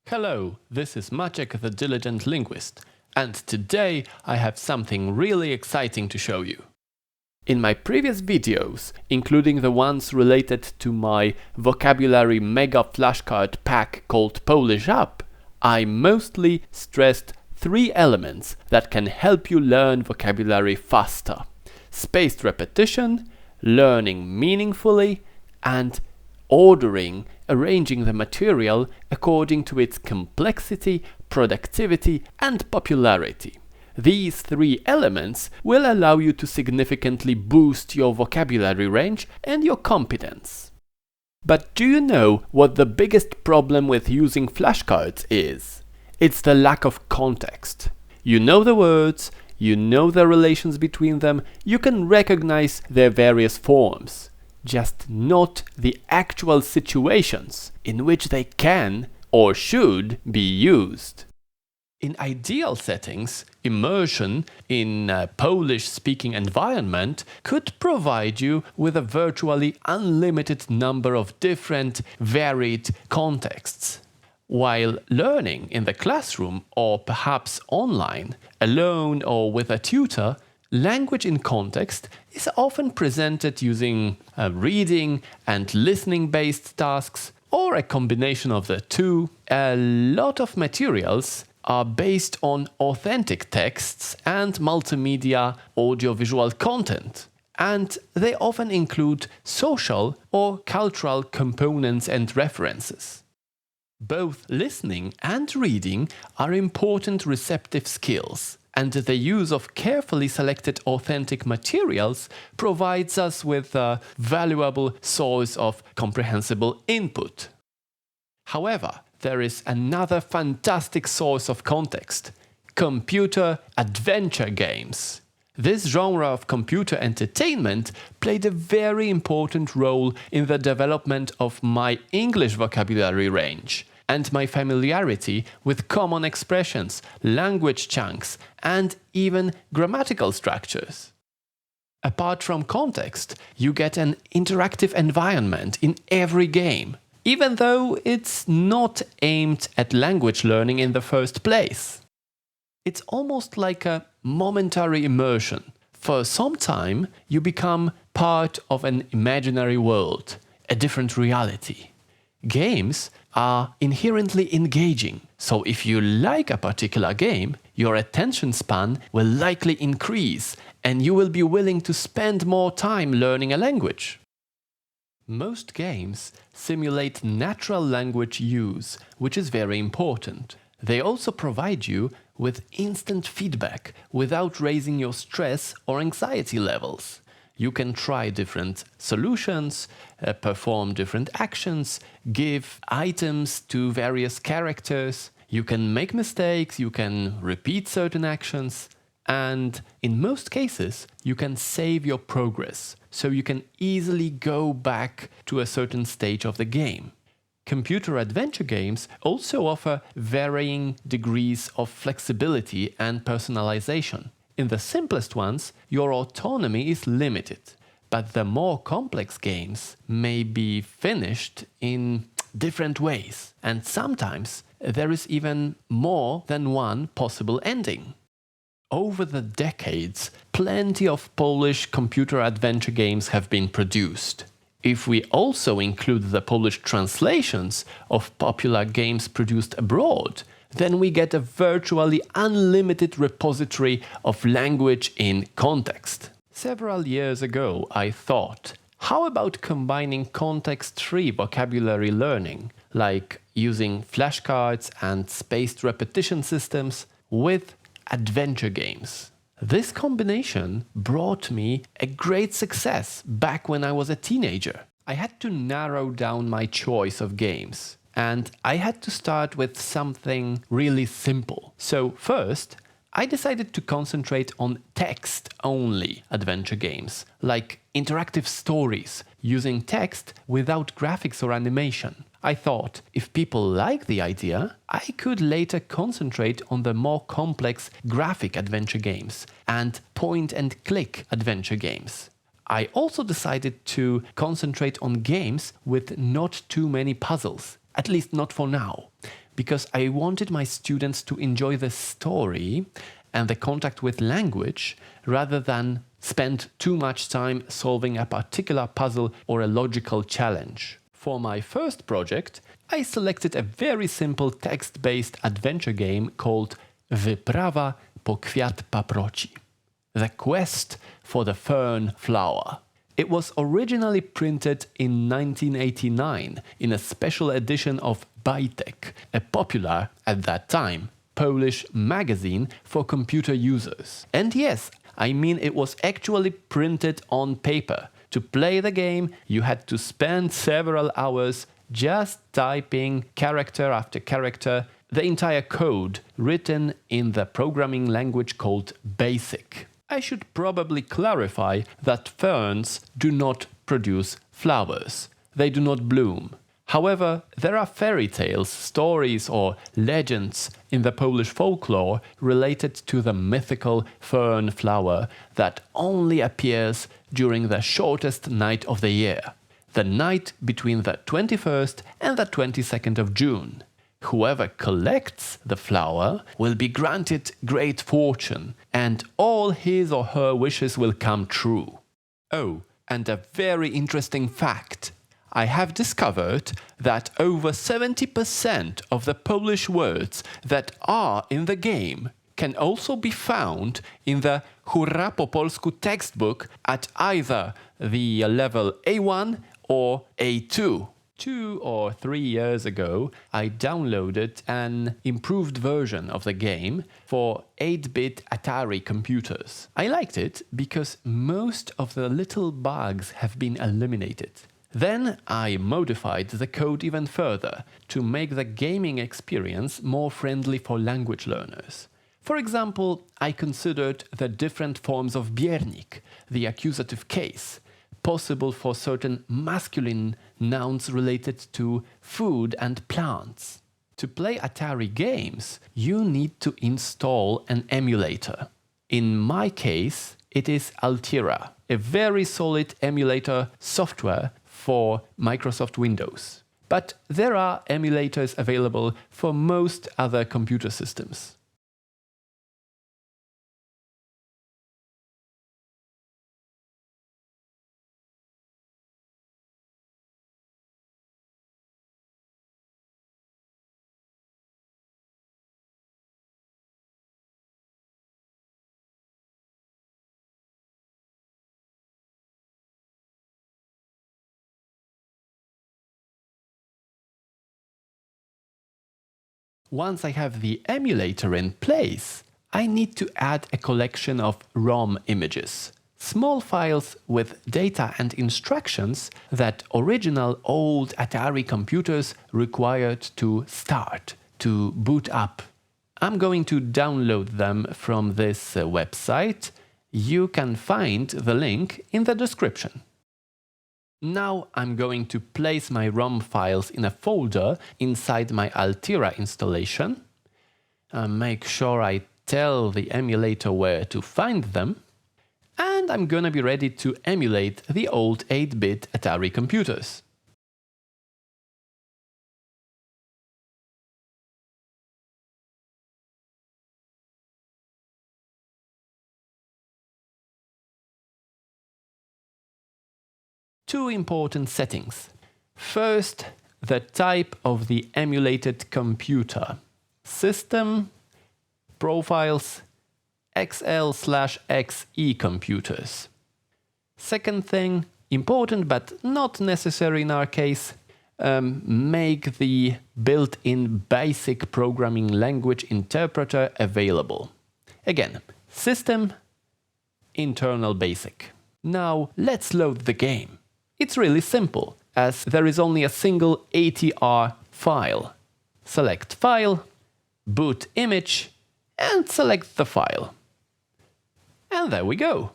Hello, this is Maciek the Diligent Linguist, and today I have something really exciting to show you. In my previous videos, including the ones related to my vocabulary mega flashcard pack called Polish Up, I mostly stressed three elements that can help you learn vocabulary faster: spaced repetition, learning meaningfully, and arranging the material according to its complexity, productivity, and popularity. These three elements will allow you to significantly boost your vocabulary range and your competence. But do you know what the biggest problem with using flashcards is? It's the lack of context. You know the words, you know the relations between them, you can recognize their various forms, just not the actual situations in which they can or should be used. In ideal settings, immersion in a Polish-speaking environment could provide you with a virtually unlimited number of different, varied contexts. While learning in the classroom or perhaps online, alone or with a tutor, language in context is often presented using reading and listening-based tasks, or a combination of the two. A lot of materials are based on authentic texts and multimedia audiovisual content, and they often include social or cultural components and references. Both listening and reading are important receptive skills, and the use of carefully selected authentic materials provides us with a valuable source of comprehensible input. However, there is another fantastic source of context: computer adventure games. This genre of computer entertainment played a very important role in the development of my English vocabulary range and my familiarity with common expressions, language chunks, and even grammatical structures. Apart from context, you get an interactive environment in every game, even though it's not aimed at language learning in the first place. It's almost like a momentary immersion. For some time, you become part of an imaginary world, a different reality. Games are inherently engaging, so if you like a particular game, your attention span will likely increase and you will be willing to spend more time learning a language. Most games simulate natural language use, which is very important. They also provide you with instant feedback without raising your stress or anxiety levels. You can try different solutions, perform different actions, give items to various characters. You can make mistakes, you can repeat certain actions, and in most cases, you can save your progress, so you can easily go back to a certain stage of the game. Computer adventure games also offer varying degrees of flexibility and personalization. In the simplest ones, your autonomy is limited, but the more complex games may be finished in different ways, and sometimes there is even more than one possible ending. Over the decades, plenty of Polish computer adventure games have been produced. If we also include the Polish translations of popular games produced abroad, then we get a virtually unlimited repository of language in context. Several years ago, I thought, how about combining context-free vocabulary learning, like using flashcards and spaced repetition systems, with adventure games? This combination brought me a great success back when I was a teenager. I had to narrow down my choice of games, and I had to start with something really simple. So first, I decided to concentrate on text-only adventure games, like interactive stories, using text without graphics or animation. I thought, if people like the idea, I could later concentrate on the more complex graphic adventure games and point-and-click adventure games. I also decided to concentrate on games with not too many puzzles, at least not for now, because I wanted my students to enjoy the story and the contact with language rather than spend too much time solving a particular puzzle or a logical challenge. For my first project, I selected a very simple text-based adventure game called Wyprawa po kwiat paproci, the quest for the Fern Flower. It was originally printed in 1989 in a special edition of Bajtek, a popular, at that time, Polish magazine for computer users. And yes, I mean it was actually printed on paper. To play the game, you had to spend several hours just typing character after character, the entire code written in the programming language called BASIC. I should probably clarify that ferns do not produce flowers. They do not bloom. However, there are fairy tales, stories or legends in the Polish folklore related to the mythical fern flower that only appears during the shortest night of the year, the night between the 21st and the 22nd of June. Whoever collects the flower will be granted great fortune, and all his or her wishes will come true. Oh, and a very interesting fact. I have discovered that over 70% of the Polish words that are in the game can also be found in the Hurra po polsku textbook at either the level A1 or A2. 2 or 3 years ago, I downloaded an improved version of the game for 8-bit Atari computers. I liked it because most of the little bugs have been eliminated. Then I modified the code even further to make the gaming experience more friendly for language learners. For example, I considered the different forms of biernik, the accusative case, possible for certain masculine nouns related to food and plants. To play Atari games, you need to install an emulator. In my case, it is Altira, a very solid emulator software for Microsoft Windows. But there are emulators available for most other computer systems. Once I have the emulator in place, I need to add a collection of ROM images, small files with data and instructions that original old Atari computers required to start, to boot up. I'm going to download them from this website. You can find the link in the description. Now I'm going to place my ROM files in a folder inside my Altira installation. Make sure I tell the emulator where to find them. And I'm gonna be ready to emulate the old 8-bit Atari computers. Two important settings. First, the type of the emulated computer. System, profiles, XL/XE computers. Second thing, important but not necessary in our case, make the built-in basic programming language interpreter available. Again, system, internal basic. Now let's load the game. It's really simple, as there is only a single ATR file. Select File, Boot Image, and select the file. And there we go.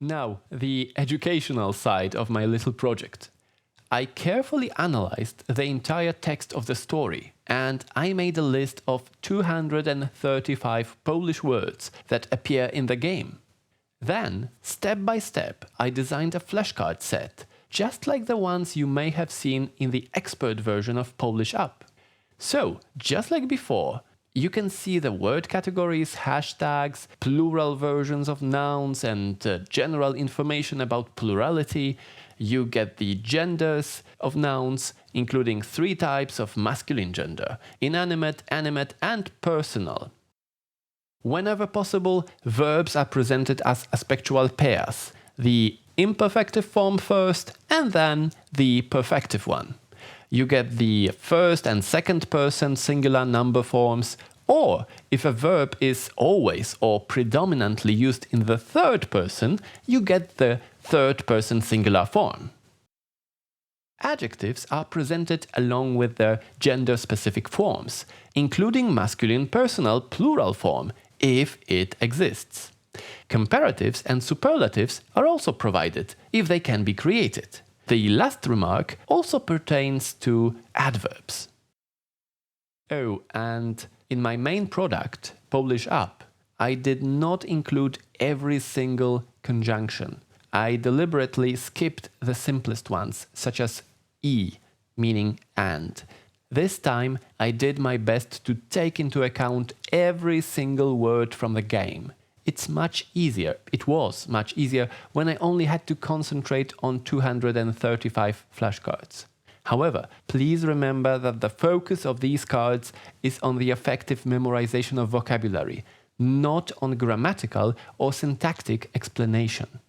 Now, the educational side of my little project. I carefully analyzed the entire text of the story, and I made a list of 235 Polish words that appear in the game. Then, step by step, I designed a flashcard set, just like the ones you may have seen in the expert version of Polish Up. So, just like before, you can see the word categories, hashtags, plural versions of nouns, and general information about plurality. You get the genders of nouns, including 3 types of masculine gender: inanimate, animate, and personal. Whenever possible, verbs are presented as aspectual pairs, the imperfective form first and then the perfective one. You get the first and second person singular number forms, or if a verb is always or predominantly used in the third person, you get the third person singular form. Adjectives are presented along with their gender-specific forms, including masculine personal plural form, if it exists. Comparatives and superlatives are also provided, if they can be created. The last remark also pertains to adverbs. Oh, and in my main product, Polish Up, I did not include every single conjunction. I deliberately skipped the simplest ones, such as e, meaning and. This time, I did my best to take into account every single word from the game. It was much easier when I only had to concentrate on 235 flashcards. However, please remember that the focus of these cards is on the effective memorization of vocabulary, not on grammatical or syntactic explanation.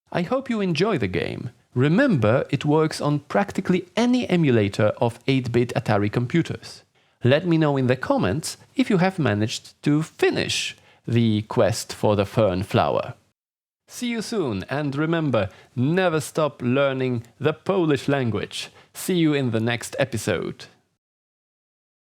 I hope you enjoy the game. Remember, it works on practically any emulator of 8-bit Atari computers. Let me know in the comments if you have managed to finish the quest for the Fern Flower. See you soon, and remember, never stop learning the Polish language. See you in the next episode.